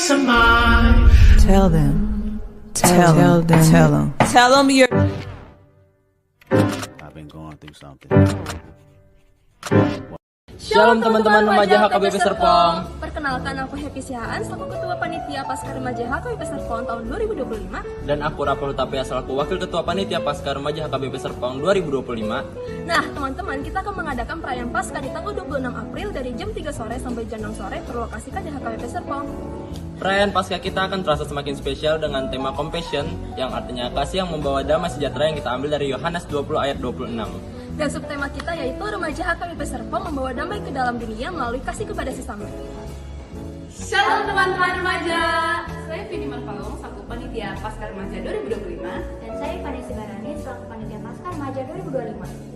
peace of mind. Tell them. Tell them you're. I've been going through something. Shalom teman-teman remaja HKBP Serpong. Perkenalkan, aku Happy Sihaan, selaku Ketua Panitia Paskah Remaja HKBP Serpong tahun 2025. Dan aku Rapol Tapia selaku Wakil Ketua Panitia Paskah Remaja HKBP Serpong 2025. Nah teman-teman, kita akan mengadakan perayaan Paskah di tanggal 26 April dari jam 3 sore sampai jam 6 sore berlokasikan di HKBP Serpong. Perayaan Paskah kita akan terasa semakin spesial dengan tema Compassion, yang artinya kasih yang membawa damai sejahtera, yang kita ambil dari Yohanes 20 ayat 26. Dan subtema kita yaitu Remaja HKBP Serpong membawa damai ke dalam dunia melalui kasih kepada sesama. Shalom teman-teman remaja. Saya Vini Marpalong, selaku Panitia Paskah Remaja 2025. Dan saya Vanessa Barani, selaku Panitia Paskah Remaja 2025.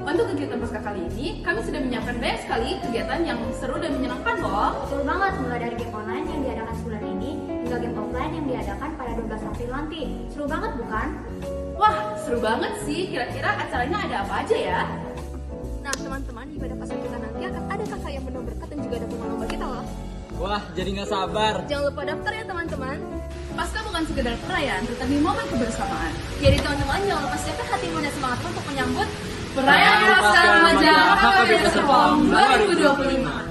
Untuk kegiatan Paskah kali ini, kami sudah menyiapkan banyak sekali kegiatan yang seru dan menyenangkan loh. Betul banget, mulai dari game online yang diadakan sebulan ini hingga game offline yang diadakan pada 12 April nanti. Seru banget bukan? Wah, seru banget sih. Kira-kira acaranya ada apa aja ya? Nah teman-teman, di ibadah Paskah kita nanti akan ada kakak yang penuh berkat dan juga ada lomba kita loh. Wah, jadi nggak sabar. Jangan lupa daftar ya teman-teman. Paskah bukan sekedar perayaan, tetapi momen kebersamaan. Jadi teman-teman, jangan lupa siapkan hatimu dan semangat untuk menyambut Perayaan Paskah Remaja HKBP Serpong 2025.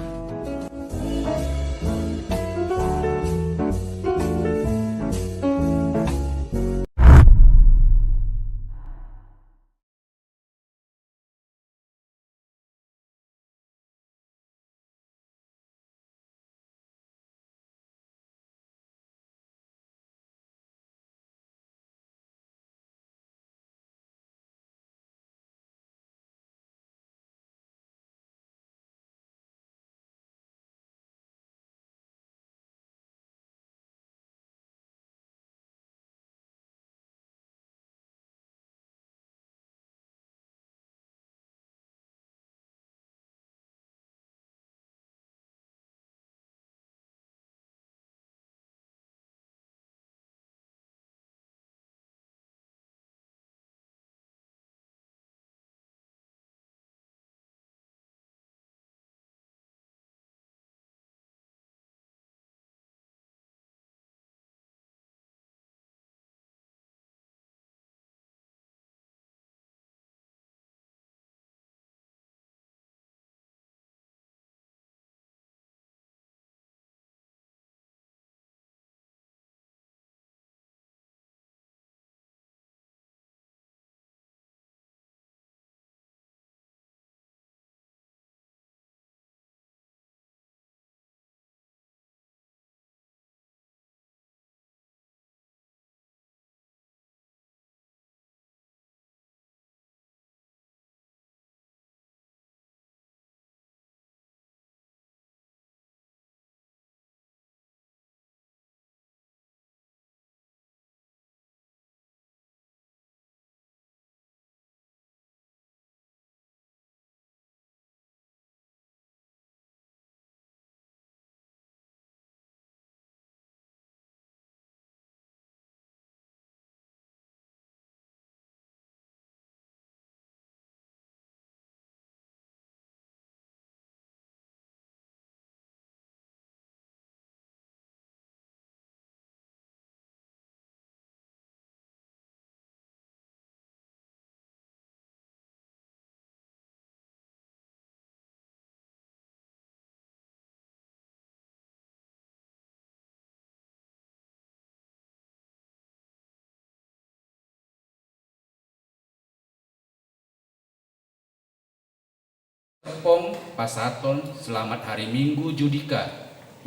Serpong Pasaton Selamat Hari Minggu Judika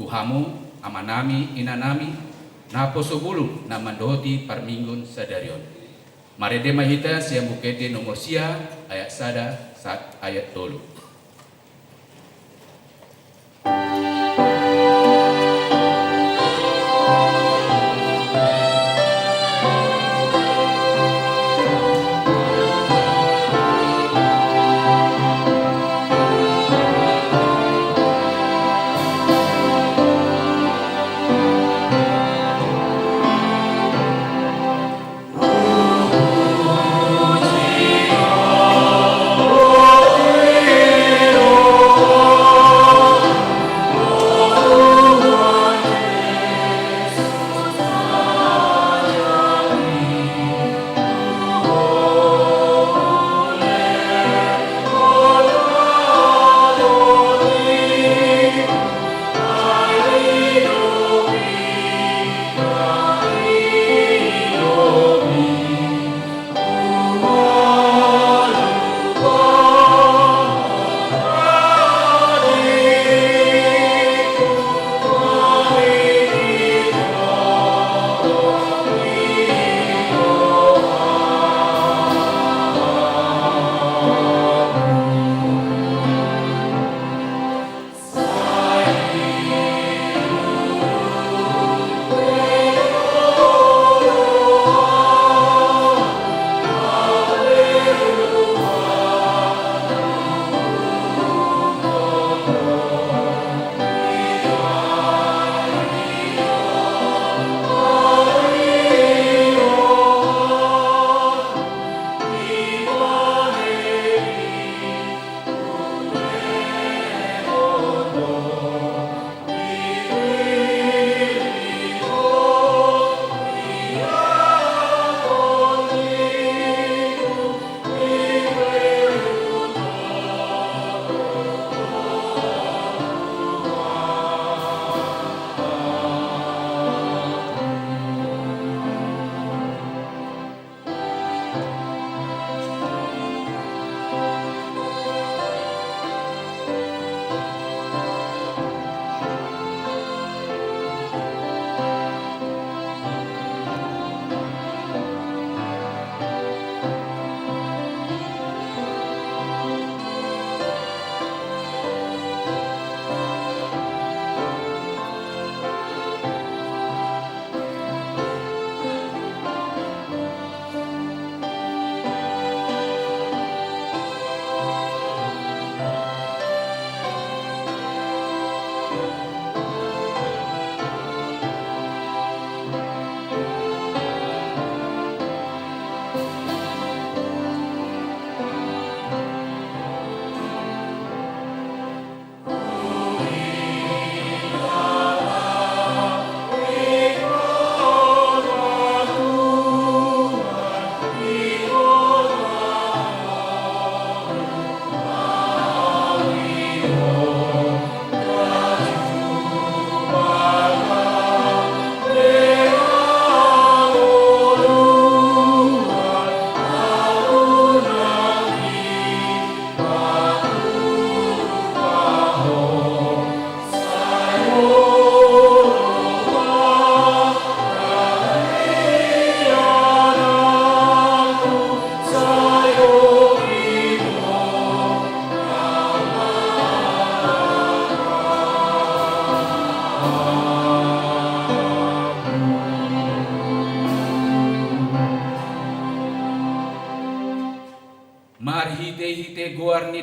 Tuhamu Amanami Inanami Naposobulu Namandoti Parminggun Sadarion Marede Mahita Siang Bukete Nomor Sia Ayat Sada Sat Ayat Tolu.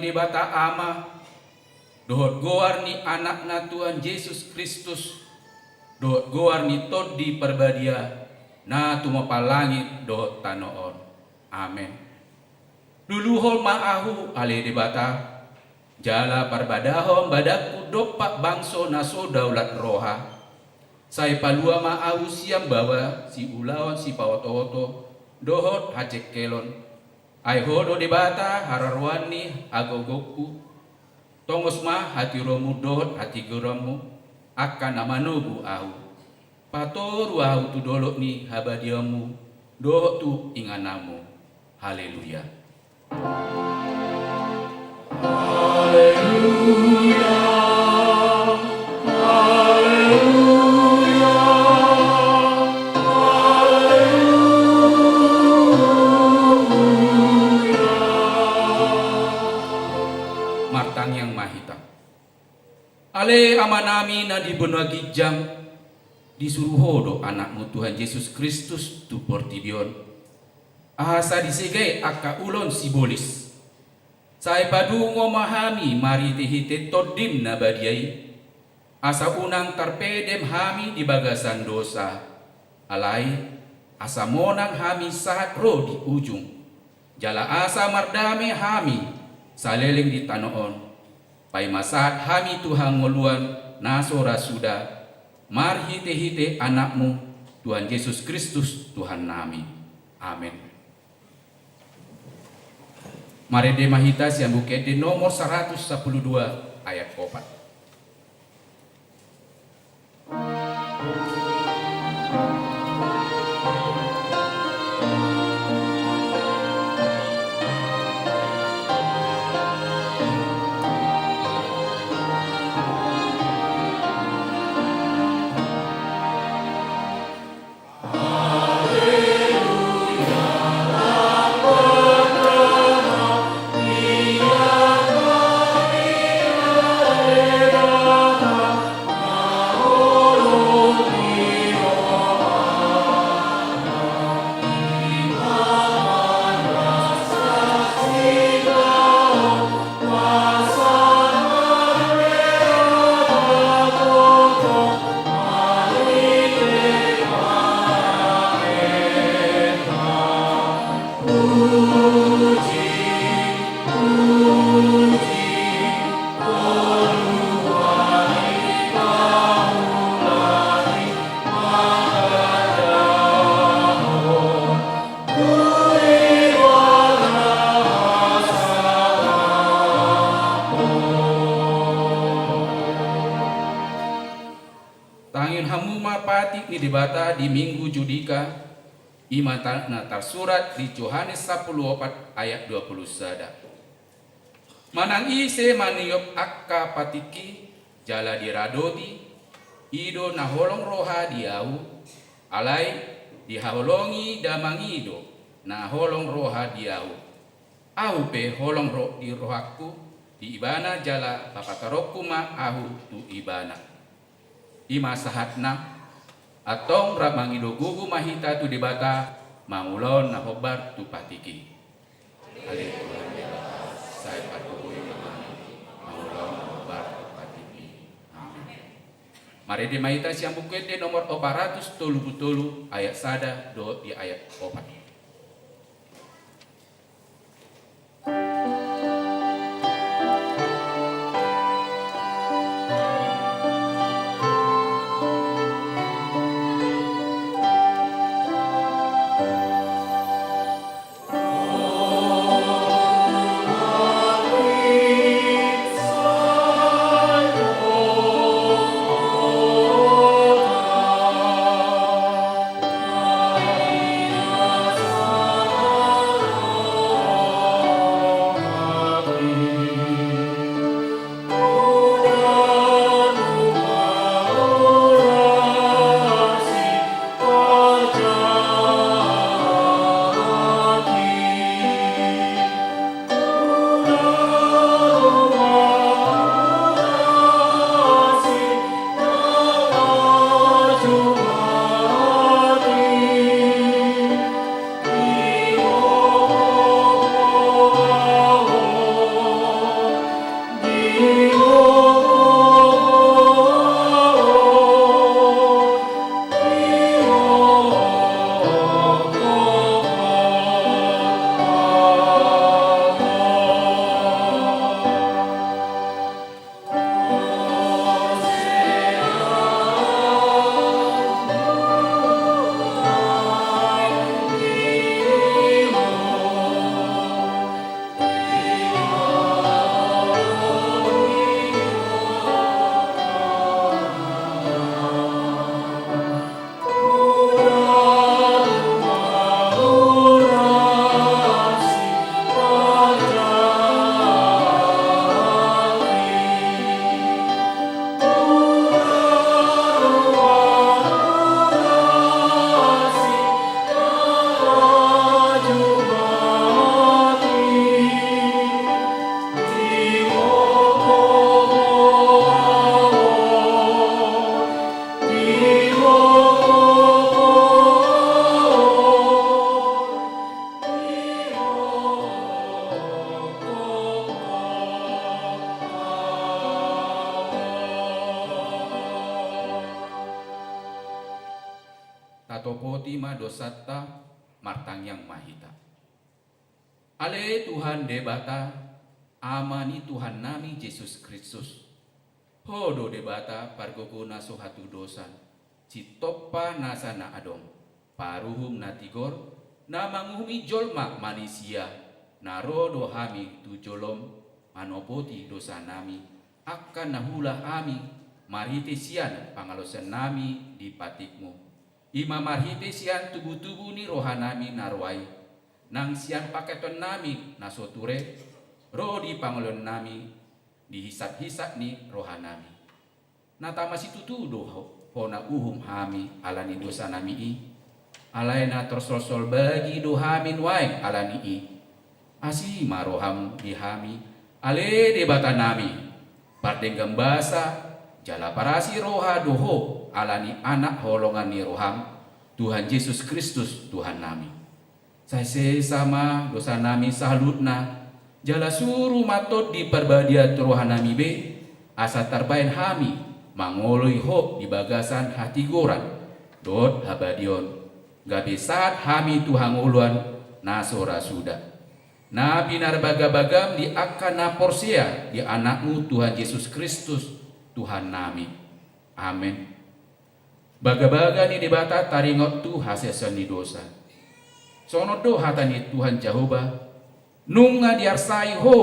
debata ama, dohot goar ni anakna Tuhan Yesus Kristus, dohot goar ni tod di perbadia, na tumapalangit dohot tanoon. Amen. Luluhol maahu ale debata, jala parbadahom badaku dopak bangso naso daulat roha. Saya palua maahu siam bawa si ulawan si pawoto-woto dohot hacek kelon. Ai hodo debata hararwani agogoku. Tongos ma hati romu dohot hati geramu akan amanubu ahu. Patoru ahu tu dolok ni habadiamu dohot tu inganamu. Haleluya. Martang yang mahita. Ale amanami na di benua gijang disuruh hodo anakmu Tuhan Yesus Kristus tu portibion. Asa disegai aka ulon sibolis. Saya padungo mahami mari tehite todim na badiai. Asa unang tarpedem hami di bagasan dosa. Alai asa monang hami saat roh di ujung. Jala asa mardame hami saleleng di tanoon. Pai masat hami Tuhan ngoluan nasora sudah. Mari hite anakmu Tuhan Yesus Kristus Tuhan nami. Amin. Mari demahita siang buket di nomor 112 ayat 4. Tangin hamuma patik ni dibata di minggu judika imata natar surat di Yohanes 14 ayat 20 sada. Manang ise maniop akka patiki jala diradoti ido naholong roha diau alai dihaholongi damangido naholong roha diau au pe holong roh di rohaku di ibana jala papatarokku ma ahu tu ibana. Ima sahatna atong ramangido gugu mahita tu dibata mangulon na hobar tu patiki. Haleluya. Saya patuhi mangulon na hobar tu patiki. Amin. Mari di mahita siang buket di nomor 433 ayat sada do di ayat 4. matopoti madosatta martang yang mahita. Ale Tuhan debata, amani Tuhan nami Yesus Kristus. Hodo debata pargogona sohatu dosan, citopa nasana adong, paruhum natigor, namanguhumi jolma manusia, narodo hami tujolom, manopoti dosa nami, akan nahulah ami, marhite sian pangalosan nami di patikmu. Ima marhite sian tubuh-tubuh ni rohanami narwai, nang sian paketon nami nasoture, roh di pangalon nami, dihisap-hisap ni rohanami. Nata masih tutudo hona uhum hami alani dosa nami i. Alaina tersosol bagi dohamin wain alani i. Asi maroham dihami ale debata nami. Pardenggam basa jala parasi roha doho alani anak holongan ni roham Tuhan Yesus Kristus Tuhan nami. Saya sama dosa nami salutna jala suruh matot di perbadiat rohanami be asa terbain hami mangoloi ho di bagasan hati goran dot habadion gabe saat hami Tuhan uluan nasora sudah na binar bagam di akan naporsia di anakmu Tuhan Yesus Kristus Tuhan nami. Amin. Baga-baga ni dibata taringot tu hasil seni dosa sono do hatani Tuhan Jehovah nunga diarsai ho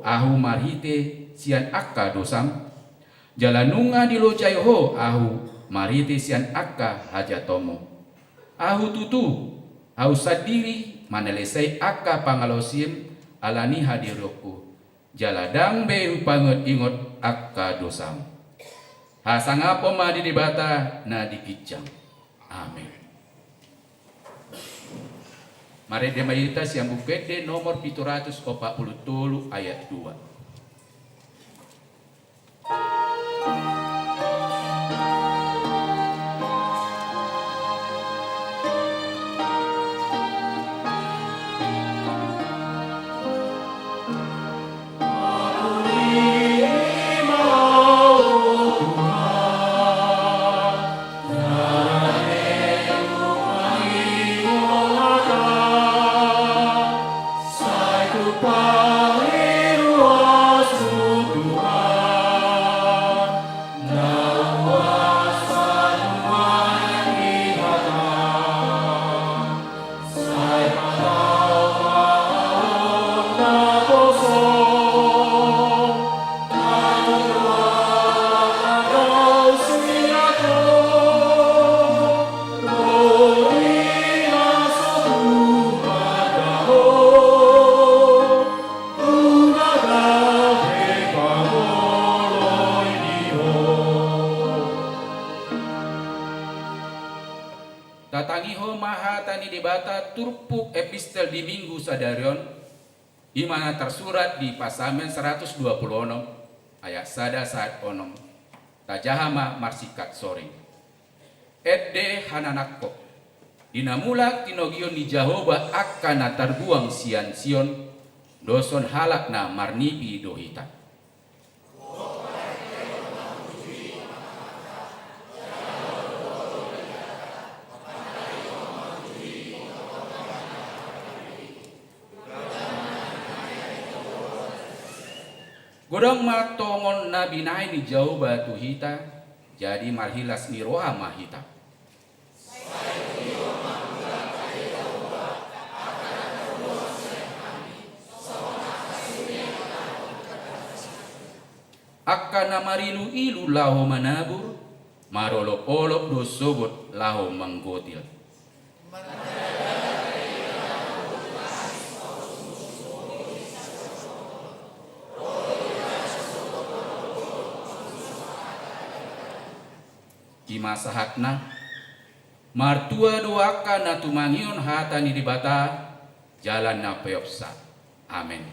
ahu marhite sian akka dosam jala nunga dilojai ho ahu marhite sian akka hajatomo ahu tutu ahu sadiri manelesai akka pangalosim alani hadirokku jala dang be pangot ingot akka dosam hasangapo madi dibata na dikicang. Amin. Mari demaitas yang bukede nomor 740 ayat 2. Tatangiho mahatani dibata turpuk epistel di minggu sadarion dimana tersurat di pasamen 120 onom ayat sada saat onom tajahama marsikat sore edde hananakko dinamulak tinogion di Jehovah akan natarbuang sian sion doson halakna marnipi dohita. Godong matongon nabi nai ni jauh batu hita jadi marhilas ni roha mahita. Akan namarilu ilu laho manabur marolok-olok dosobot laho manggotil. Di masa hakna martua doakan natumangion hatani dibata jalan na peopsa. Amin.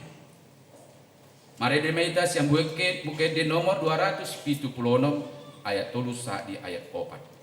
Mari demaitas yang buket di nomor 276 ayat 3 di ayat 4.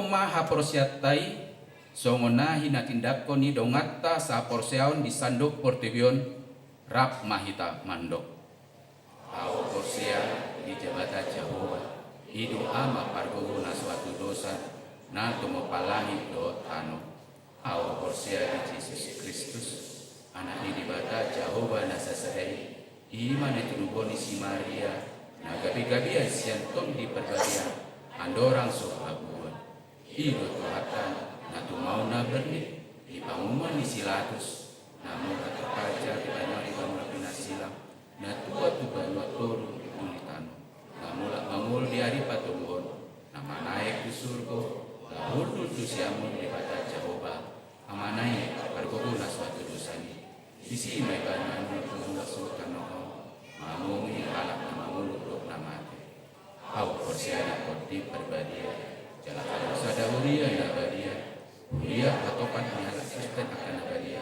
Serpong maha porsiatai songonahi na tindakon ni dongatta sa porseaon di sandok portebion rap mahita mandok. Au porsia di jabata Jehovah hidup ama pargogo na suatu dosa na tumopalahi do tano. Au porsia di Jesus Kristus anak di bata Jehovah na sasahai iman itu nuboni si Maria na gabi-gabi siantom di perbadia andorang sohabuan ido Tuhatan na tumau na berni di pangumuman di silatus namun terpaja di banyak iban pinasilang na tuba-tuba nuatoru dulitano na mulak mangul di hari patunggon na manaik di surgo na hurdu tu siamun di bata Jehovah amanai pargogo na suatu dosani di sini mereka menunggu sultan mamumi halak nama mulut dok nama au porsiana kodi perbadia jalan dosa dahuria ya badia dia patokan hanya asisten akan badia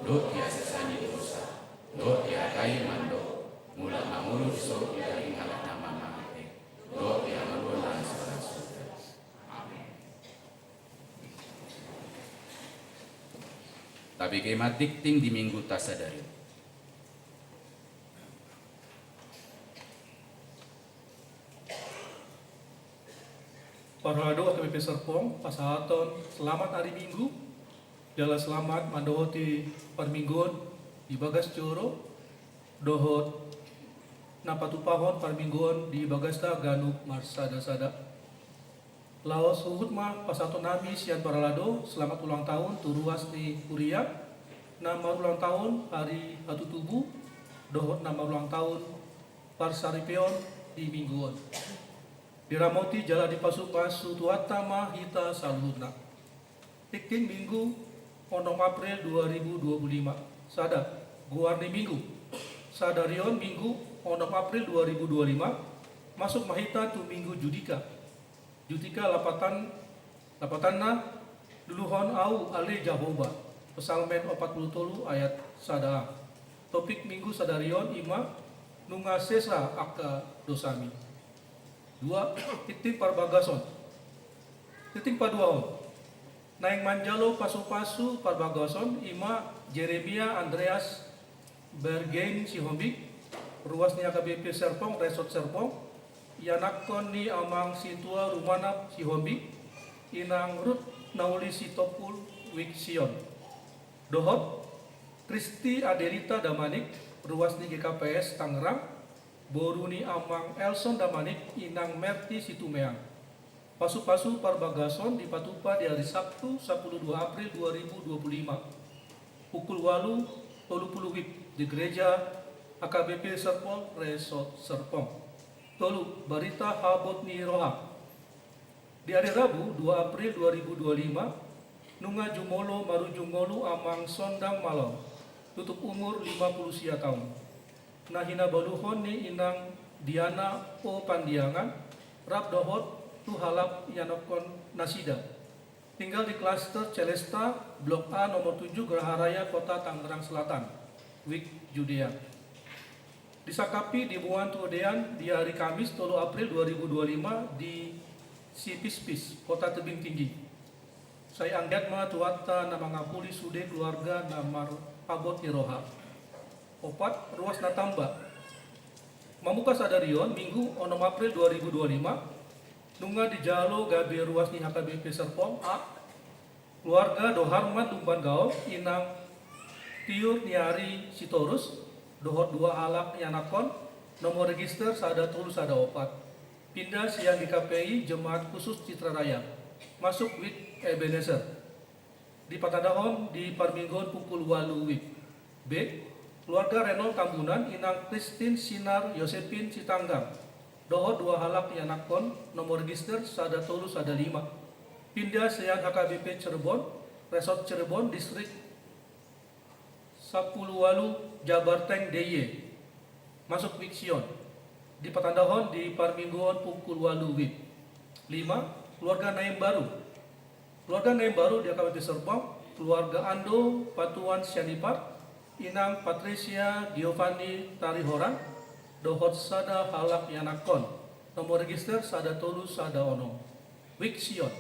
do biasa sani dosa do dia kai mando mula mamulu so dari halak nama mate do dia malu nasara sudah. Tapi kematik ting di minggu tasadari. Parado AKBP Serpong, pasahaton, selamat hari Minggu, jalan selamat mandohoti parminggon di Bagas Coro, dohot napatupahon parminggon di Bagasta Ganuk Marsada-sada. Laos suhut mah pasahaton nami sian paralado, selamat ulang tahun turuas di Kuria, nama ulang tahun hari Hatu Tubuh, dohot nama ulang tahun Parsaripeon di Mingguon. Diramoti jala di pasu-pasu tuata mahita saluna. Tikting Minggu 6 April 2025. Sada guarni Minggu. Sadarion Minggu 6 April 2025. Masuk mahita tu Minggu Judika. Judika lapatanna duluhon au ale Jehovah. Pesalmen 43 ayat sada. Topik Minggu Sadarion ima nunga sesa aka dosami. 2. Titik parbagason. Titik paduahon. Naing manjalo pasu-pasu parbagason ima Jeremia Andreas Bergen Sihombik ruas ni AKBP Serpong Resort Serpong yanakon ni amang situa rumanap Sihombik inang rut nauli sitopul Wiksion. Dohot Kristi Adelita Damanik ruas ni GKPS Tangerang Boruni amang Elson Damanik inang Merti Situmeang. Pasu-pasu parbagason di Patupa di hari Sabtu 12 April 2025. Pukul 8.30 WIB di gereja AKBP Serpong Resort Serpong. Tolu Barita Habot ni Roha. Di hari Rabu 2 April 2025 nunga jumolo maru jumolo amang sondang malam. Tutup umur 50 sia tahun. Nahina baluhon ni inang Diana O Pandiangan rap dohot tu halap yanokon nasida. Tinggal di klaster Celesta Blok A nomor 7 Geraha Raya Kota Tangerang Selatan Wik Judea. Disakapi di Buan Tuodean di hari Kamis 3 April 2025 di Sipispis Kota Tebing Tinggi. Saya anggat ma tuata nama ngapuli sude keluarga namar abot iroha. Opat ruas natamba. Mamuka sadarion Minggu 6 April 2025 nunga di jalo gabe ruas ni HKBP Serpong A keluarga Doharman Lumban Gaol inang Tiur Niari Sitorus dohot 2 halak yanakon nomor register sada tulus sada opat pindah siang di KPI Jemaat Khusus Citra Raya masuk WIB Ebenezer di Patadahon di Parminggon pukul 8 WIB. B. Keluarga Renol Tambunan inang Kristin Sinar Yosepin Citanggang dohot 2 halak yanakon nomor register sada tulus sada 5 pindah siang HKBP Cirebon Resort Cirebon Distrik 10 Jabar Tank DY masuk Wiksion di Patandahon di Parminggon pukul 8 WIB. 5. Keluarga Naim Baru. Keluarga Naim Baru di AKBP Serpong, keluarga Ando Patuan Sianipar inang Patricia Giovanni Tarihoran dohot sada halak yanakon nomor register sada tolu sada ono Wiksion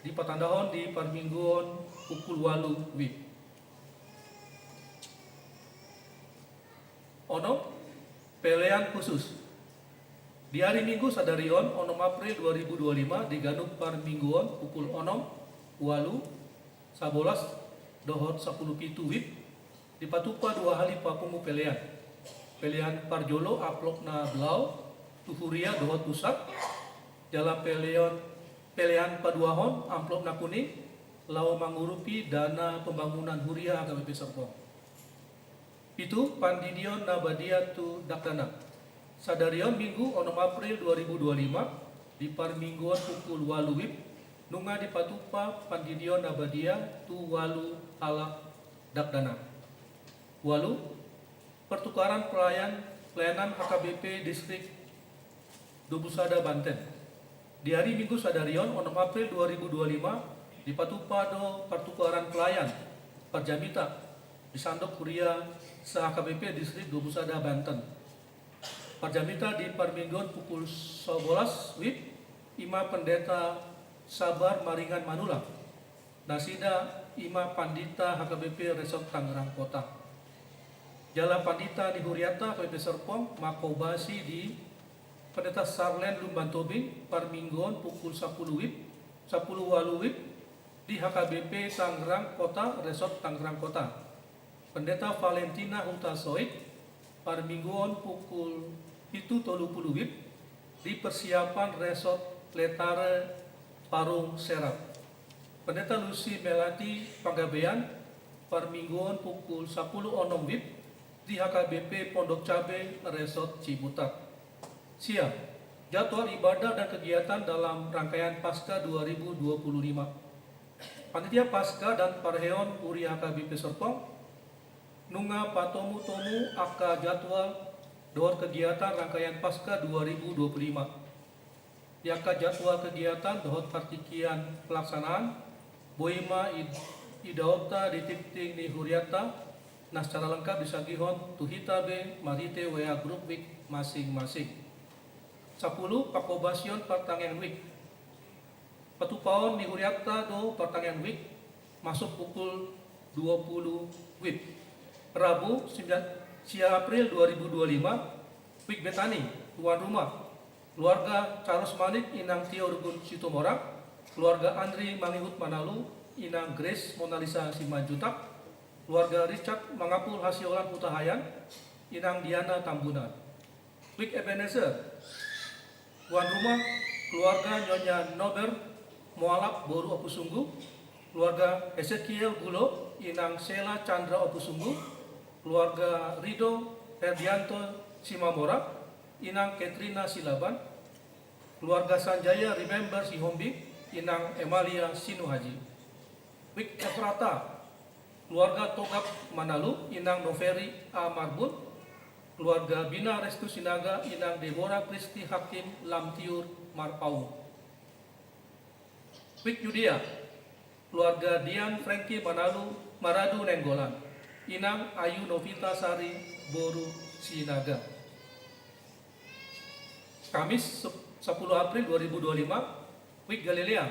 di patandahon di parmingguon pukul 8 WIB. Ono pelean khusus di hari Minggu sadarion 6 April 2025 di Ganuk parmingguon pukul 6 walu 11 dohot 10 pitu WIB di patupa 2 hari papungu pelean parjolo aplok na belau tuhuria dohot pusat dalam pelean paduahon amplop na kuning lau mangurupi dana pembangunan huria HKBP Serpong. Itu pandidion na badia tu dakdana sadarion Minggu 6 April 2025 di parmingguan pukul 8 WIB nunga di patupa pandidion na badia tu walu ala dakdana. Walu pertukaran pelayanan HKBP Distrik Dobusada Banten. Di hari Minggu sadarion 6 April 2025 di Patupado pertukaran pelayan Parjamita di Sandok Kuria HKBP Distrik Dobusada Banten. Parjamita di Parmingguan pukul 11 WIB Ima Pendeta Sabar Maringan Manula. Nasida Ima Pandita HKBP Resort Tangerang Kota. Jala Pandita di Huriata HKBP Serpong Makobasi di Pendeta Sarlen Lumban Tobing Parmingguan pukul 10 WIB 10 walu WIB di HKBP Tangerang Kota Resort Tangerang Kota. Pendeta Valentina Huta Soik Parmingguan pukul 7.30 WIB di persiapan Resort Letare Parung Serap. Pendeta Lucy Melati Panggabean Parmingguan pukul 10.06 WIB di HKBP Pondok Cabe Resort Ciputat. Siap, jadwal ibadah dan kegiatan dalam rangkaian Paskah 2025. Panitia Paskah dan Parheon Uri HKBP Serpong nunga patomu-tomu aka jadwal doar kegiatan rangkaian Paskah 2025. Yaka jadwal kegiatan dohot partikian pelaksanaan boima idaota di titik di Huriata. Nah, secara lengkap disagihon tuhita be marite WA grup week masing-masing. 10 pakobasion pertangian week. Petupaon di Huriata do pertangian week masuk pukul 20 WIB. Rabu 9 April 2025 week Betani tuan rumah keluarga Charles Manik Inang Tio Rugun Situmorang, keluarga Andri Mangihut Manalu Inang Grace Monalisa Simanjutak, keluarga Richard Mangapul Hasiolan Utahayan, Inang Diana Tambunan. Week Ebenezer, tuan rumah keluarga Nyonya Nober Mualap Boru Opusunggu, keluarga Ezekiel Gulo Inang Sela Chandra Opusunggu, keluarga Rido Herdianto Simamora, Inang Katrina Silaban, keluarga Sanjaya Remember Sihombi, Inang Emalia Sinuhaji. Week Efrata, keluarga Togap Manalu, Inang Noveri A. Marbun, keluarga Bina Restu Sinaga, Inang Deborah Kristi Hakim Lamtiur Marpau. Week Yudea, keluarga Dian Franky Manalu Maradu Nenggolan, Inang Ayu Novita Sari Boru Sinaga. Kamis 10 April 2025 Week Galilea,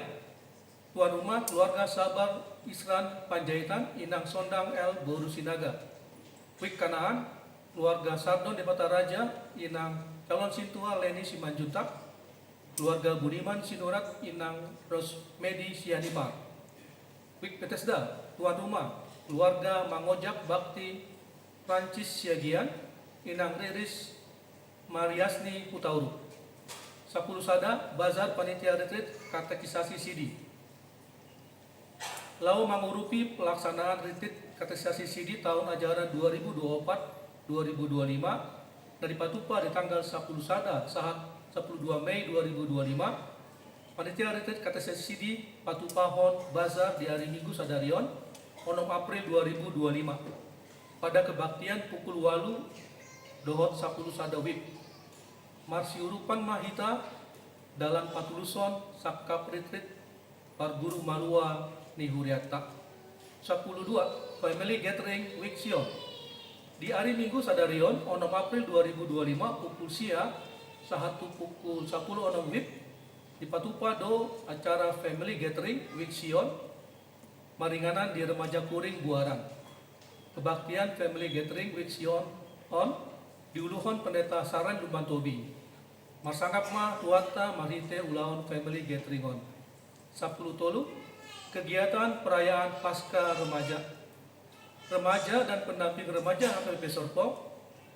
tuan rumah keluarga Sabar Isran Panjaitan Inang Sondang L Boru Sinaga. Week Kanaan, keluarga Sardon Depata Raja Inang Calon Sintua Leni Simanjuntak, keluarga Budiman Sinurat Inang Rosmedi Sianipar. Week Bethesda, tuan rumah keluarga Mangojak Bakti Prancis Siagian Inang Riris Mariasni Putauru. 10 Sada Bazar Panitia Retreat Katekisasi CD. Lau mengurupi pelaksanaan retreat katekisasi CD tahun ajaran 2024-2025 dari Patupa di tanggal 10 Sada saat 12 Mei 2025. Panitia retreat katekisasi CD Patupa Hon Bazar di hari Minggu Sadarion 6 April 2025 pada kebaktian pukul 8 dohot 10 Sada WIB. Marsiurupan Mahita dalam Patuluson Sakap Retreat Parguru Malua Nihuriata. 12 Family Gathering Week Sion. Di hari Minggu Sadarion 6 April 2025 pukul sia 1 pukul 10 WIB Di Patupa do acara family gathering with Sion, maringanan di remaja kuring Buaran. Kebaktian family gathering with Sion on diuluhon pendeta Saran Dumantobi. Marsangap ma tuata marite ulaon family gathering on. 10 tolu kegiatan perayaan Pasca Remaja. Remaja dan pendamping remaja HKBP Serpong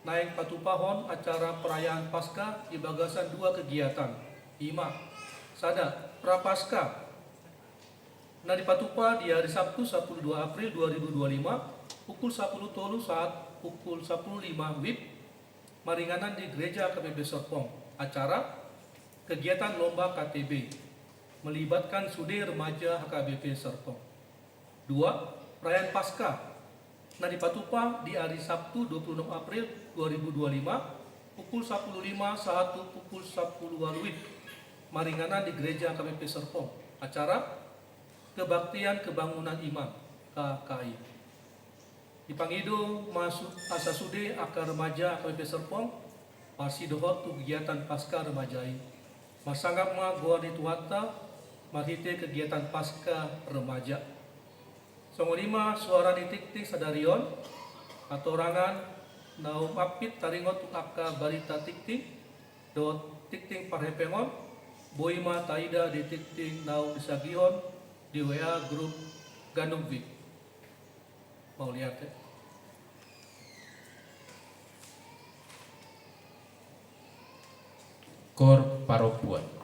naik patupahon acara perayaan Pasca di bagasan 2 kegiatan. 5. Sada Prapaskah. Nah di Patupa di hari Sabtu 12 April 2025 pukul 10 tolu saat pukul 10.05 WIB maringanan di gereja HKBP Serpong. Acara kegiatan lomba KTB melibatkan Sude Remaja HKBP Serpong. 2. Perayaan Paskah. Nah di Patupa di hari Sabtu 26 April 2025 pukul 10.05 saat pukul 10 WIB maringanan di gereja HKBP Serpong. Acara kebaktian kebangunan imam KKI. Dipangido masuk asasude akar remaja HKBP Serpong parsidohot tu kegiatan pasca remajai. Masanggap ma goa di tuata marhite kegiatan pasca remaja. Songolima suara ditik-tik sadarion atorangan naum apit taringot tu akka barita tik-tik dot tik-tik parhepengon boima taida di tik-tik naum disagihon di WA grup Gandum Vip. Mau lihat ya? Kor Paropuan.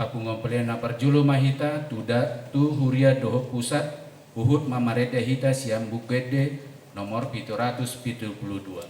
Papungompelena parjulo mahita tu huria doho pusat uhut mamarete hita siam bukede nomor 772.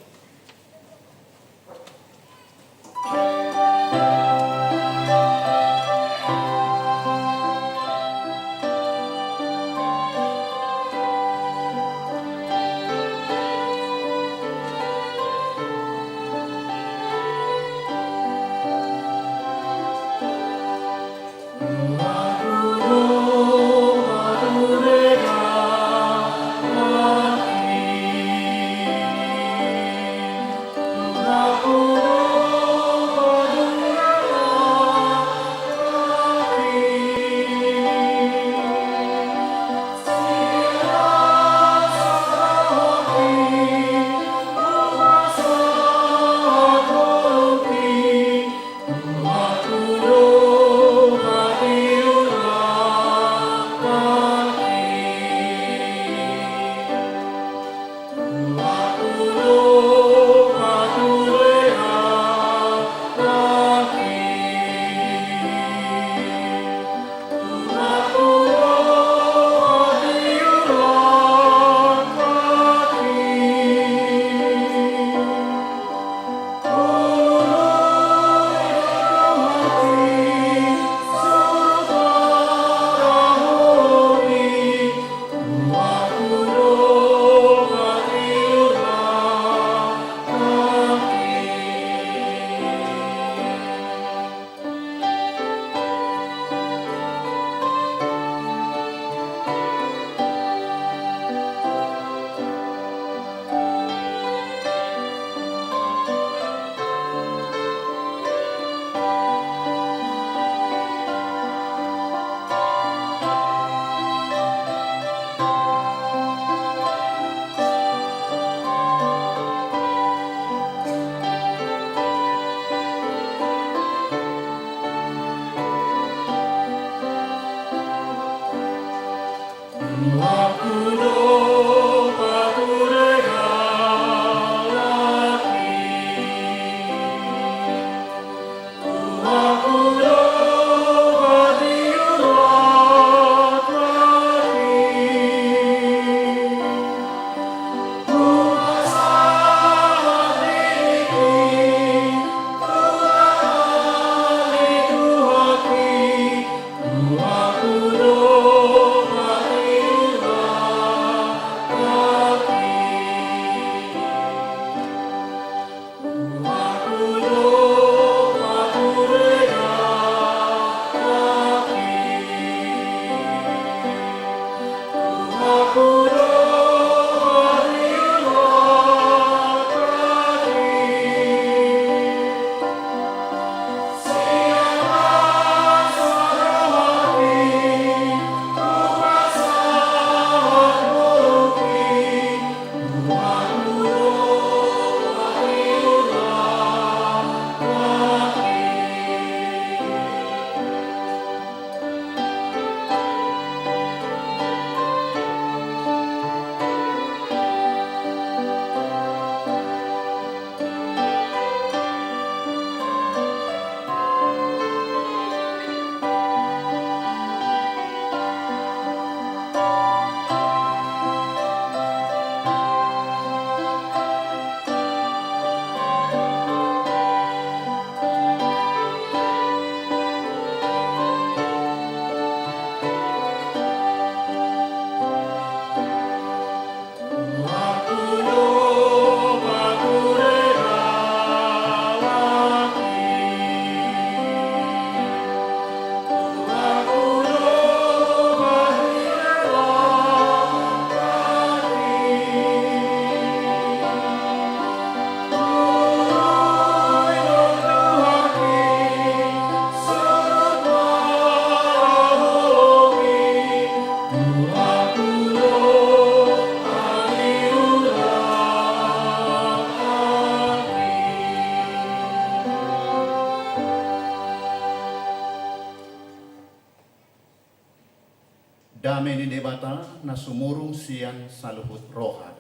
Dameni debata na sumurung sian saluhut roha.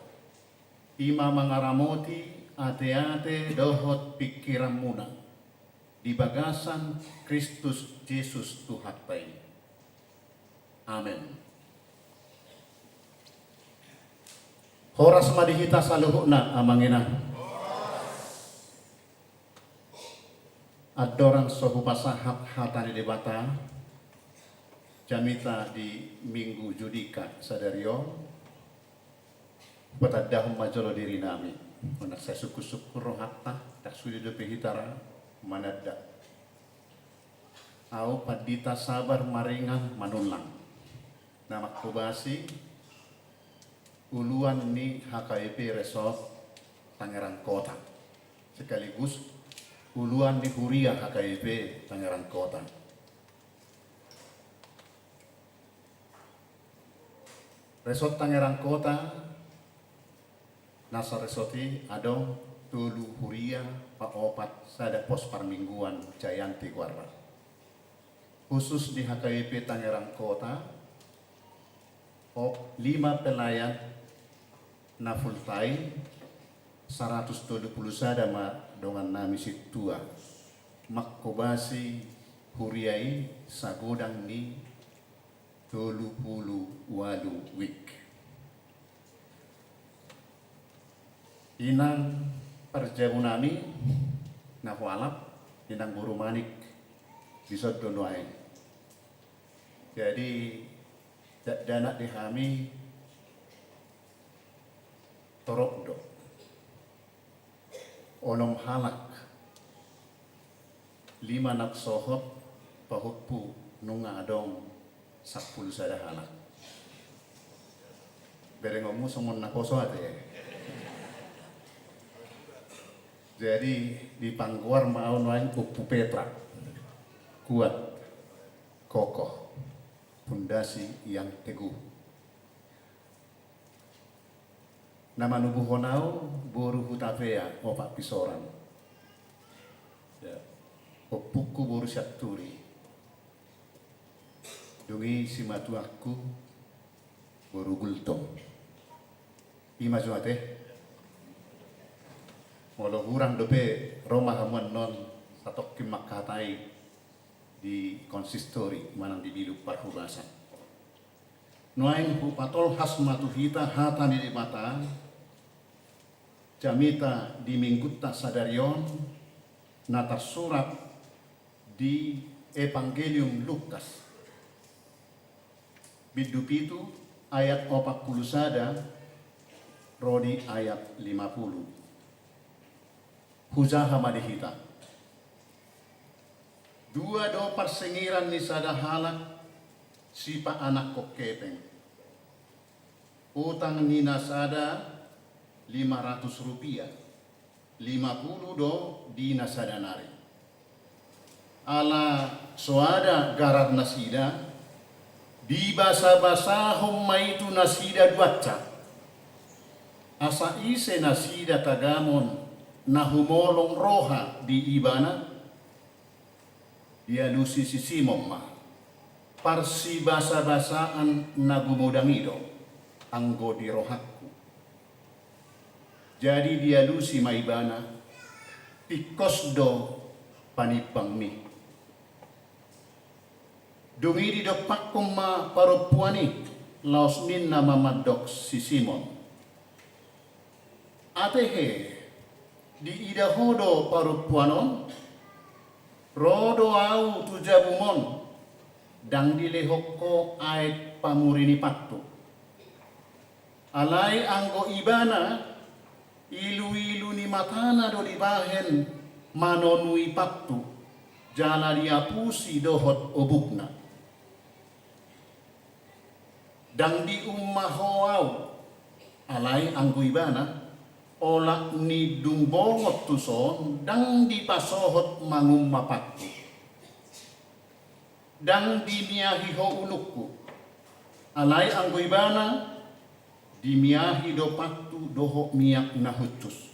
Ima mangaramoti ate-ate dohot pikiran muna. di bagasan Kristus Yesus Tuhan ini. Amin. Horas madihita saluhukna amangina. Adorang sohu pasahap hatani debata jamita di minggu judika sadario patadahum majolo diri nami menak saya syukur rohatta tak sudi dope hitara manada au padita sabar maringan manulang nama kubasi uluan ni HKIP Resort Tangerang Kota sekaligus uluan di Huria HKIP Tangerang Kota. Resort Tangerang Kota nasa resoti adong tulu Huria paopat sada pos parmingguan Jayanti Guarra. Khusus di HKIP Tangerang Kota 5 pelayan na full time 170 sada dengan nami situa makkobasi huriai sagodang ni 38 week. Inang perjabunami na hualap inang buru manik bisod donoain. Jadi dana dihami torok do onom halak 5 nak sohot pahukpu nunga adong 10 sada halak berengomu somon nakoso ate. Jadi di pangkuar maun wain upu petra kuat kokoh pundasi yang teguh. Nama nubuh honau boru hutapea opak pisoran. Ya. Opuku boru syaturi. Dungi simatuaku boru gultong. Ima juate. Walau kurang dope Roma hamuan non satok kimak katai di konsistori manang di bilu parhubasan. Nuain hu patol hasmatu hita hata di mata jamita di minggutta sadarion nata surat di Evangelium Lukas bidupitu ayat 40 sada rodi ayat 50 huzaha madihita dua do persengiran ni sada halak sipa anak kokepeng utang nina sada 500 rupiah 50 do dina sada nari ala soada garat nasida di basa-basahum maitu nasida duaca asa ise nasida tagamon nahumolong roha di ibana dia lusi sisimom ma parsi basa-basaan nagumodangido anggo di rohakku jadi dia lusi maibana pikos do panipang mi dungi di dopakum ma parupuani laos ninna mamadok sisimon atehe di idahodo parupuanon rodo au tujabumon dang dilehokko ait pamurini pattu alai anggo ibana ilu-ilu ni matana do dibahen manonui pattu jala diapusi dohot obukna dang di ummahoau alai anggo ibana olak ni dungbongot tuson dang dipasohot mangumma pattu dang dimiahi ho ulukku alai anggo ibana dimiahi do pattu doho miak nahutus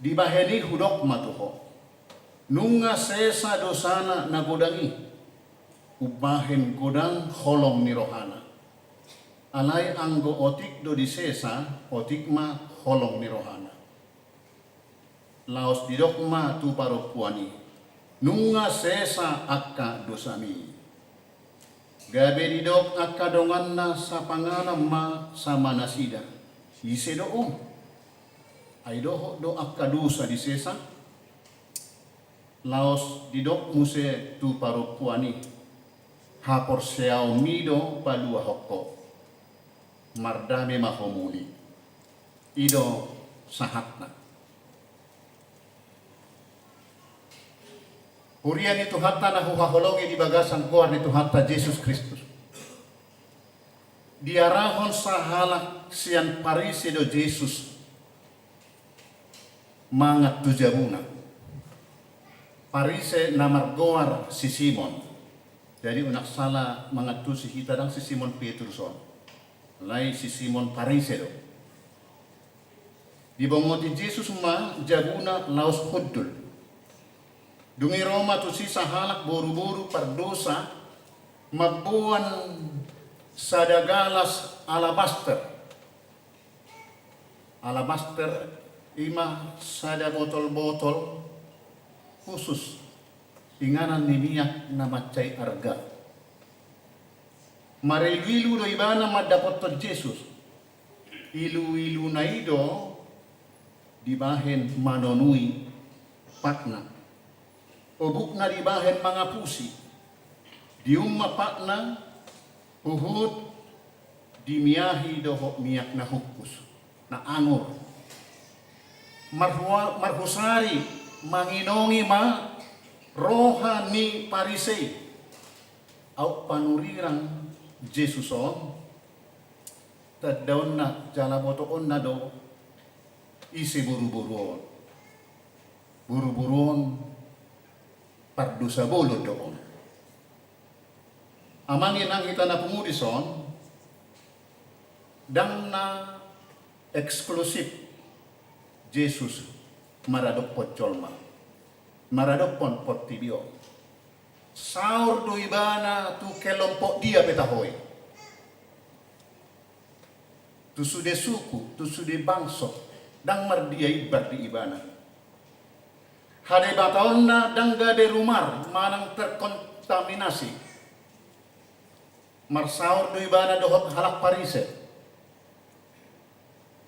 dibaheni hudok matuho nunga sesa dosana nagodangi ubahen godang holong ni rohana alai anggo otik do di sesa otik ma holong ni rohana laos didokma tu paropuani nunga sesa akka dosami gabe didok akka donganna sa pangalam ma sama nasida ise doong ay doho do akka dosa di sesa laos didok muse tu paropuani hapor seao mido palua hokko mardame mahomuli ido sahatna Hurian itu hatta na huhaholongi di bagasan kuar itu hatta Yesus Kristus. Diarahon sahalak sian parise do Yesus mangat tu jabuna. Parise namar goar si Simon. Jadi unak salah mangat tu si hitadang si Simon Petrusson. Lai si Simon parise do. Di bongoti Yesus ma jabuna laos huddul. Dungi Roma tu si sahalak boru-boru pardosa mabuan sadagalas alabaster. Alabaster ima sada botol-botol khusus inganan ni minyak na macay arga. Marilu do ibana madapot to Jesus. Ilu-ilu na ido dibahen manonui patna. Obuk na dibahen mga pusi, dium mapakna, uhud, dimiyahi doho miyak na hukus, na angor. Marhusari, manginongi ma, roha ni parisei, au panurirang Jesuson, tadaon na, jalabotoon na do, isi buru-buruon. Buru-buruon, pardusa bolo doon. Amangin ang kita na pumudison, dang na eksklusif Jesus maradok pot cholma, maradok pon pot tibio. Saur do ibana tu kelompok dia petahoy. Tu sude suku, tu sude bangso, dang mardia ibar di ibana. Hadai bataon na dangga de rumar manang terkontaminasi. Marsaur do ibana dohot halak parise.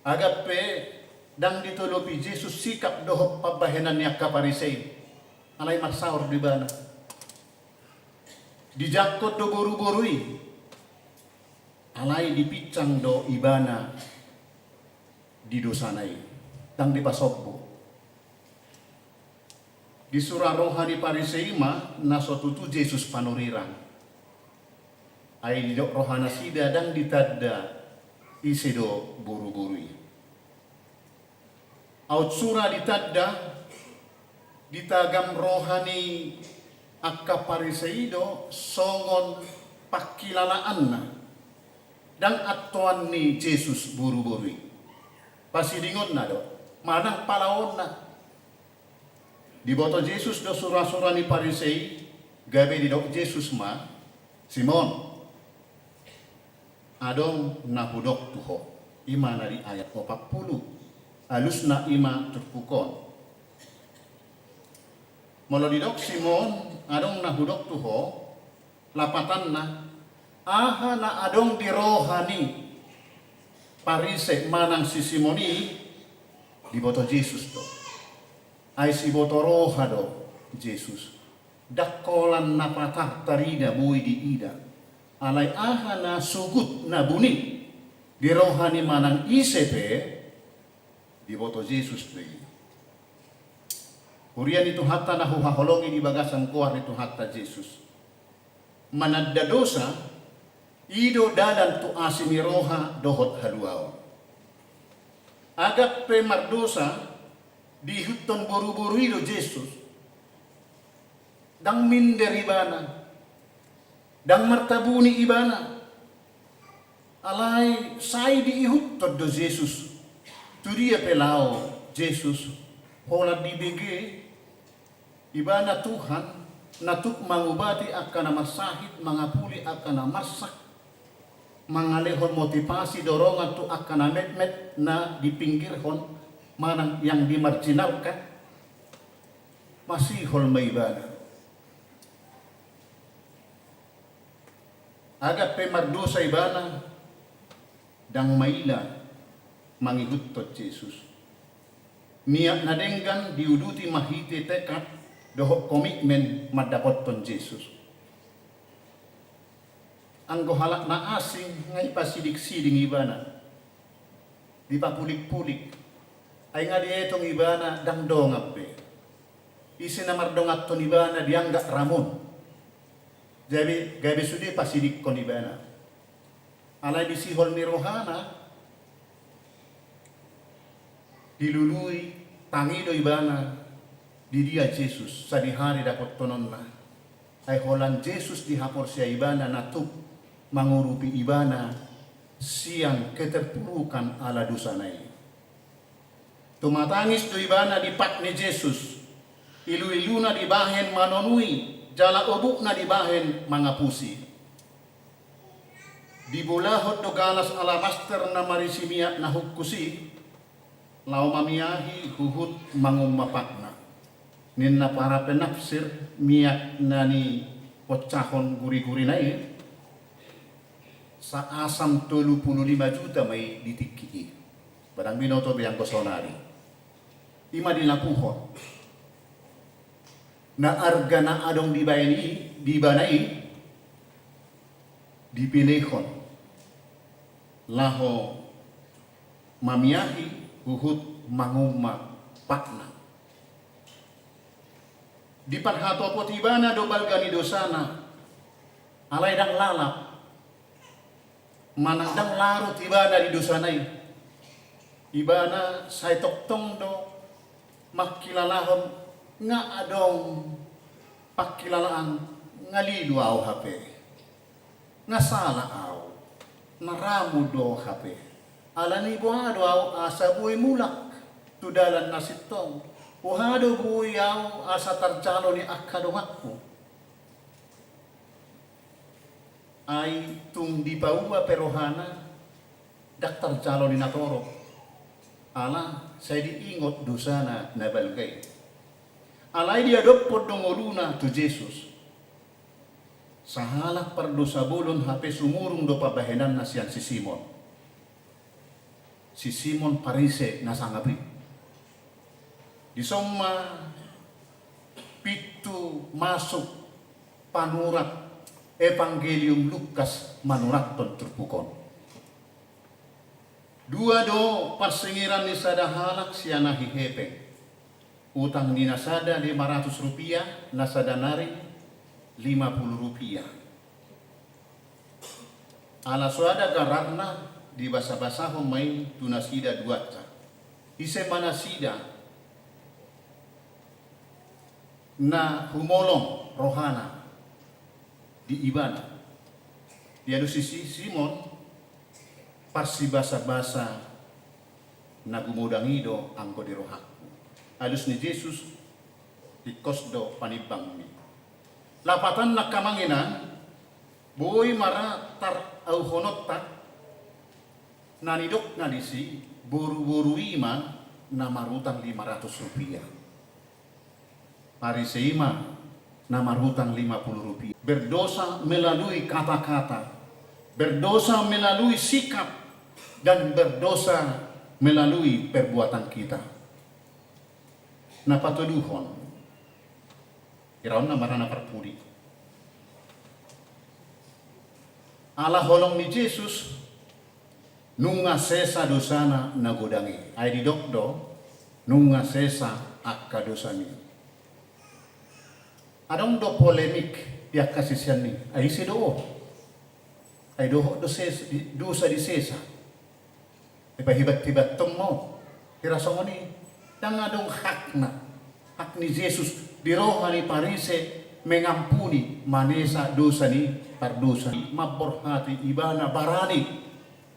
Agape dang ditulupi Jesus sikap dohot pabahenan niya kaparisei. Alay marsaur do ibana. Dijakot do boru-borui. Alay dipicang do ibana di dosanay. Dang dipasobbo. Di surah rohani pariseima nasotutu Yesus panurirang. Ay didok rohana sida dan ditadda isedo buru-burui. Aut surah ditadda ditagam rohani akka pariseido songon pakilalaanna dan atuan ni Yesus buru-burui. Pasidingon na do, manang palaon na. Di boto Yesus do surah-surah ni parisei gabe di dok Yesus ma Simon adong nahudok tuho ima na di ayat 40 alus na ima terpukon molo di dok Simon adong nahudok tuho lapatan na aha na adong di rohani parise manang si Simoni di boto Yesus do ay si botoroha do Jesus dakolan na patah tarida buwi di ida alay aha na sugut na buni di rohani manang isepe di boto Jesus do hurian itu hatta na huhaholongi di bagasan kuar itu hatta Jesus manadda dosa ido dadan tu asimi roha dohot haluao agak pe mardosa di hutan boru-boru itu Jesus dang minder ibana dang martabuni ibana alay sai di hutan do Jesus tu dia pelao Jesus hola di bege ibana Tuhan natuk mangubati akan masahit mangapuli akan masak mangalehon motivasi dorongan tu akan met na di pinggir hon manang yang dimarginalkan masih hol maibana. Agak pemardosa ibana dang maila mangikut tot Jesus. Niat nadenggan diuduti mahiti tekad dohok komitmen madapot ton Jesus. Anggo halak na asing ngay pasidik-siding ibana. Di papulik-pulik ay nga dietong ibana dang dongap be. Isi na mardongat ton ibana dianggap ramon. Jadi gabi sudi pasidik kon ibana. Alay di sihol ni rohana dilului tangido ibana di dia Jesus sa di hari dapat tonon na. Ay holan Jesus dihapor siya ibana natup mangurupi ibana siang keterpurukan ala dusanay. Tumatangis do ibana di pat ni Jesus. Ilu-iluna di bahen manonui. Jala obuk na dibahen mga pusi. Dibulahot do galas ala master na marisimiat na hukkusi. Lau mamiyahi huhut mangumapak na. Ninna para penafsir miyak na ni potsahon guri-guri na sa asam 35 juta may ditikiki. Barang binoto biyang kosonari. Ima dilapuhon. Na arga na adong dibanai dipilihon laho mamiyahi huhut manguma pakna di parhato potibana do balgani dosana alay dang lalap manandang larut ibana di dosanay ibana say toktong do makilalahon nga adong pakilalaan nga lilu aw hape nga sala aw naramu do hape alani buhado aw asa buhay mulak tudalan na sitong buhado buhay aw asa tarjalo ni akadongakko ay tung di pauwa perohana daktar jalo ni natoro ala saya diingot dosana na balgay. Alay dia dopod dongoluna to Jesus. Sahalak pardosa bolon hape sumurung do pabahenan na siyan si Simon. Si Simon parise na sangapi. Di somma pitu masuk panurat Evangelium Lukas manurat ton terpukon. Dua do persingiran ni sadahalak siya hihepeng. Utang ni nasada 500 rupiah, nasada nari 50 rupiah. Ala suada gararna di basa-basahon may tunasida duaca. Ise manasida na humolong rohana di ibana. Di adu sisi Simon pasti basa-basa na gumudangido angko di rohak. Alus ni Jesus di kosdo panibang mi. Lapatan na kamanginan, boy mara tar au honot tak, nanidok na disi, buru-buru ima na marutang 500 rupiah. Pariseima na marutang 50 rupiah. Berdosa melalui kata-kata, berdosa melalui sikap, dan berdosa melalui perbuatan kita. Napatuduhon iraw na marana parpuri ala holong ni Jesus nunga sesa dosana nagodangi ay didokdo nunga sesa akka dosani adong do polemik tiak kasisian ni ay si do ay dosa di sesa ipahibat-hibat tong mo hirasong ni yang adong hak ni Jesus di roh ni parise mengampuni manesa dosa ni pardosa maborhati ibana barani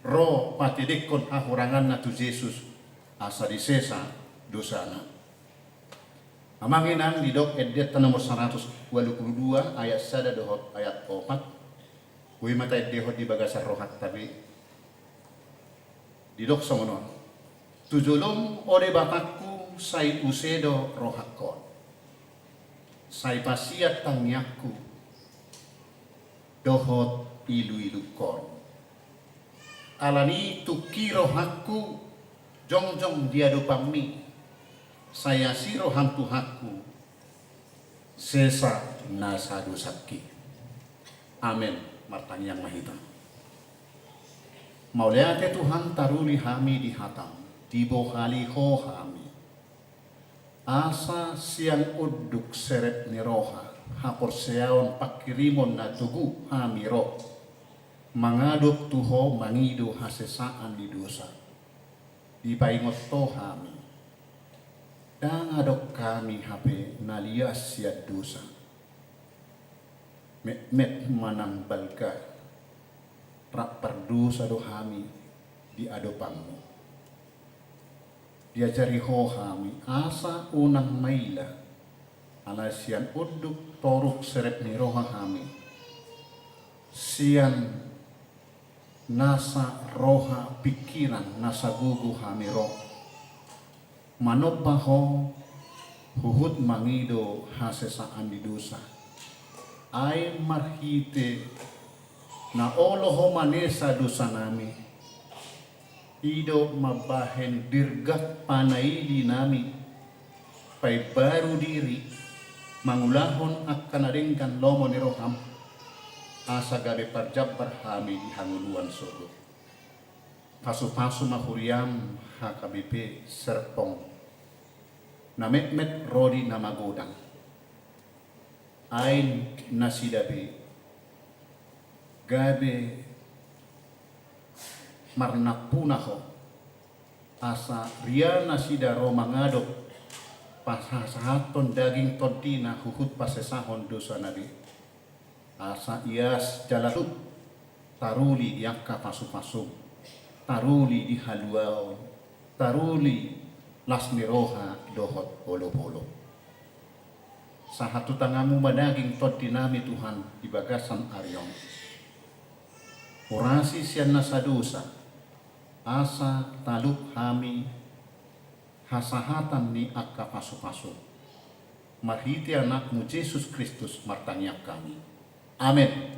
roh pati dekon hahurangan na tu Jesus asa di sesa dosana. Amanginan di dok edet nomor 122 ayat 1 dohot ayat 4 kuy matay dehot di bagasar rohat tabi di dok songonon tujulong ore batakku say usedo rohakon sai pasiat tangyaku dohot ilu-ilu kon. Alani tukiro hakku jongjong diado pami saya siro hantu hakku sesa nasadu sakki. Amin. Martang yang mahita. Mauliate Tuhan taruli hami di hatam, dibohali ho hami. Asa siang uduk seret ni roha, hapor seaon pakirimon na tugu hami roh. Mangaduk tuho mangido hasesaan di dosa. Dipaingot to hami. Dangadok kami hape nalias siat dosa. Met manang balka rak perdosa dohami di adopangmu. Diajari hohami asa unang maila alasian uduk toruk seret ni rohami. Sian nasa roha pikiran nasa gugu hami roh. Manopaho huhut mangido hasesaan di dosa. Ay marhite na oloho manesa dosa nami. Ido mabahen dirgat panaili nami. Pay baru diri mangulahon akan adengkan lomo ni roham. Asa gabe parjabar hami di hanguluan surga. Pasu-pasu mahuriam HKBP Serpong. Na met rodi na magodang. Ain nasidabe gabe marnapunaho asa ria nasida romangado pasahaton daging tontina huhut pasesahon dosa nabi asa ias jalatut taruli diangka pasu-pasu taruli di haluao taruli lasmiroha dohot bolo-bolo. Sahatu tangamu madaging tot dinami Tuhan di bagasan Arion. Orasi sian nasa dosa, asa taluk hami, hasahatan ni akka pasu-pasu. Marhiti anakmu Yesus Kristus martangyak kami. Amin.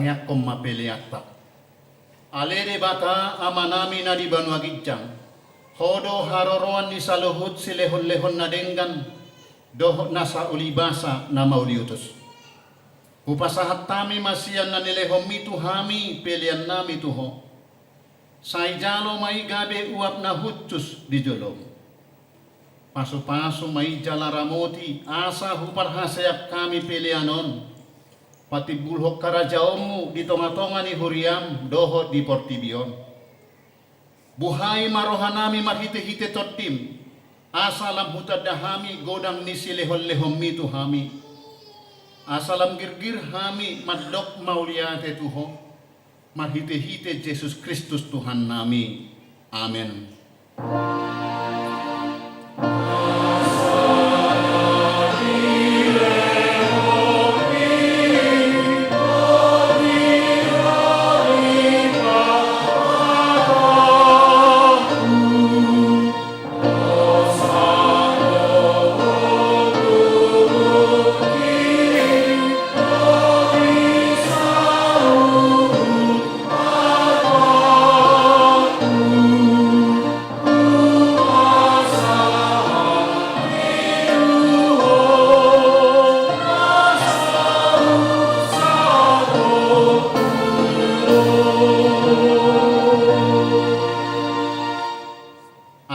hangyak kom mapeliata. Ale debata amanami na di Banua Gijang. Hodo haroroan ni saluhut si lehon-lehon na denggan. Doho nasa ulibasa na mauliutos. Upasahat tami masiyan na nilehom mitu hami pelian nami tuho. Say jalo may gabe uap na hutsus di jolom. Paso-paso may jalaramoti asa huparhasayak kami pelianon. Pati bulhok karajaomu di tonga-tonga ni Huriam doho di Portibion. Buhay marohanami marhite-hite totim. Asalam hutadahami godang ni silehon-lehom mitu hami. Asalam girgir hami madok mauliate tuho. Marhite-hite Yesus Kristus Tuhan nami. Amin.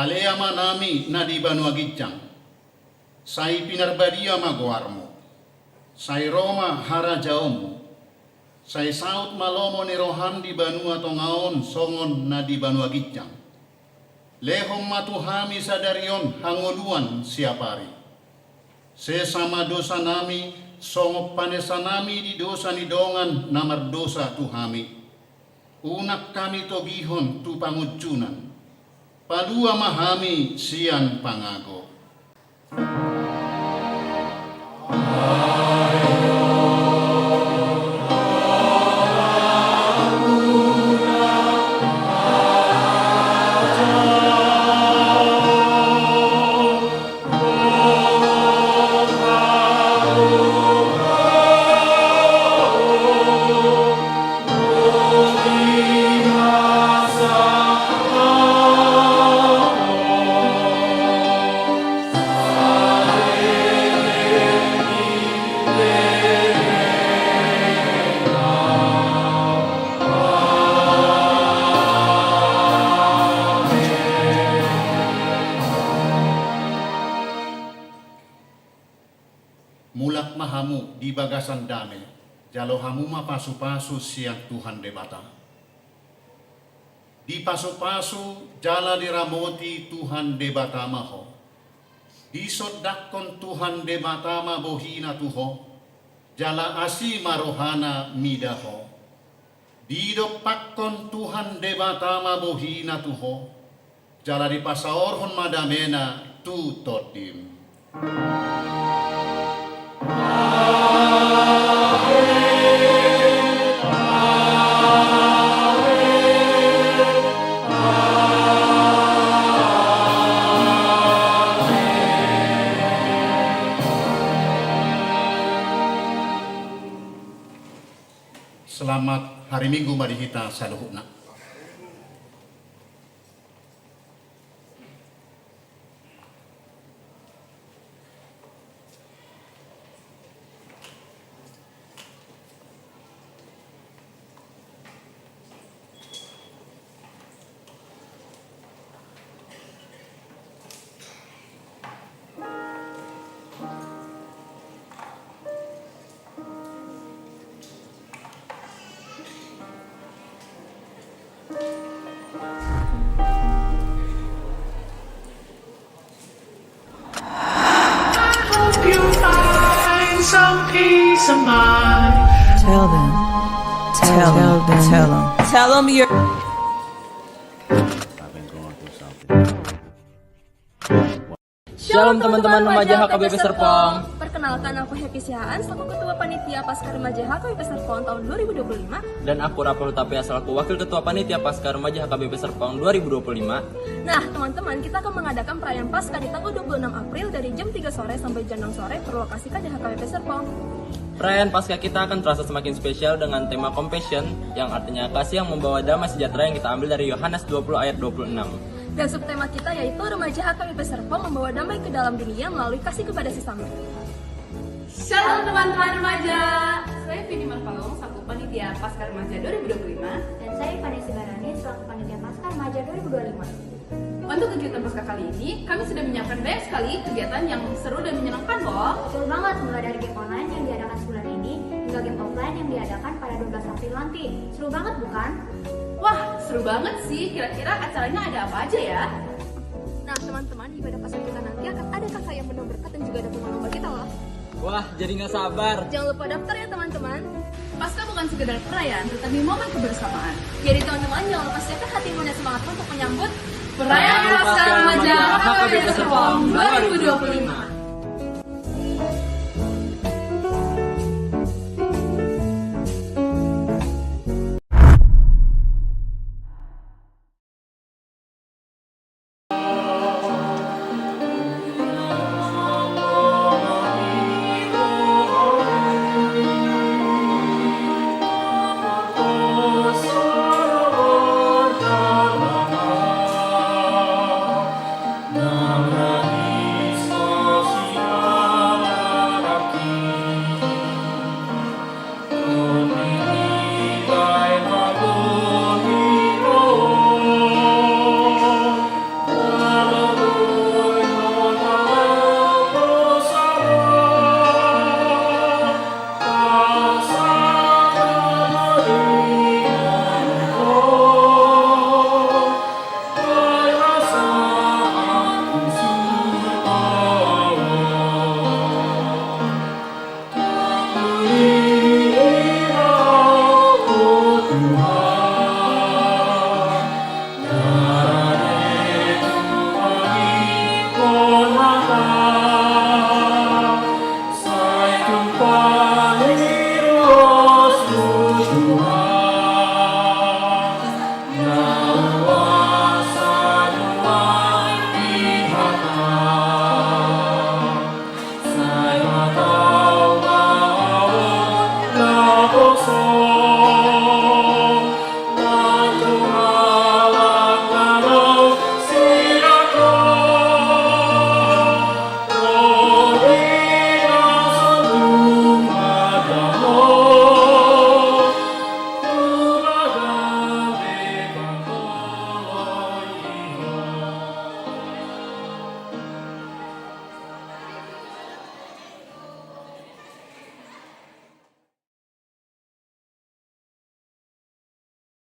Aleama nami na di Banua Gijang, say pinarbadia maguarmo, say Roma harajaomu, say saut malomo ni rohan di Banua Tongaon songon na di Banua Gijang. Lehom matuhami sadarion hanguluan siapari. Sesama dosa nami, songop panesa nami di dosa ni dongan namar dosa tuhami. Unak kami togihon tu pangujunan. Padua mahami sian pangago. Mulak mahamu di bagasan dame, jalo hamu ma pasu-pasu siang Tuhan debata. Di pasu-pasu jala diramoti Tuhan debata maho. Di sodakon Tuhan debata ma bohina tuho, jala asi marohana midaho. Di dopakon Tuhan debata ma bohina tuho, jala di pasaorhon madamena tu totim. Selamat hari Minggu mari kita saluhuna. Tell them you're. I've been going through something. Shalom teman-teman remaja HKBP Serpong. Perkenalkan, aku Happy Sihaan, selaku Ketua Panitia Paskar Remaja HKBP Serpong tahun 2025. Dan aku Rapel Hutapea selaku Wakil Ketua Panitia Paskar Remaja HKBP Serpong 2025. Nah, teman-teman, kita akan mengadakan perayaan Paskah di tanggal 26 April dari jam 3 sore sampai jam 6 sore berlokasikan di HKBP Serpong. Perayaan Paskah kita akan terasa semakin spesial dengan tema Compassion, yang artinya kasih yang membawa damai sejahtera, yang kita ambil dari Yohanes 20 ayat 26. Dan subtema kita yaitu Remaja HKBP Serpong membawa damai ke dalam dunia melalui kasih kepada sesama. Shalom teman-teman remaja. Saya Vini Marpalong, selaku Panitia Paskar Remaja 2025. Dan saya Vanessa Barani, selaku Panitia Paskar Remaja 2025. Untuk kegiatan Paskah kali ini, kami sudah menyiapkan banyak sekali kegiatan yang seru dan menyenangkan loh. Betul banget, mulai dari game online yang diadakan sebulan ini hingga game offline yang diadakan pada 12 April nanti. Seru banget bukan? Wah, seru banget sih. Kira-kira acaranya ada apa aja ya? Nah, teman-teman, di ibadah Paskah kita nanti akan ada kakak yang penuh berkat dan juga ada lomba kita loh. Wah, jadi nggak sabar. Jangan lupa daftar ya teman-teman. Paskah bukan sekedar perayaan, tetapi momen kebersamaan. Jadi teman-teman, jangan lupa siapkan hatimu dan semangatmu untuk menyambut Perayaan Paskah Remaja HKBP Serpong 2025.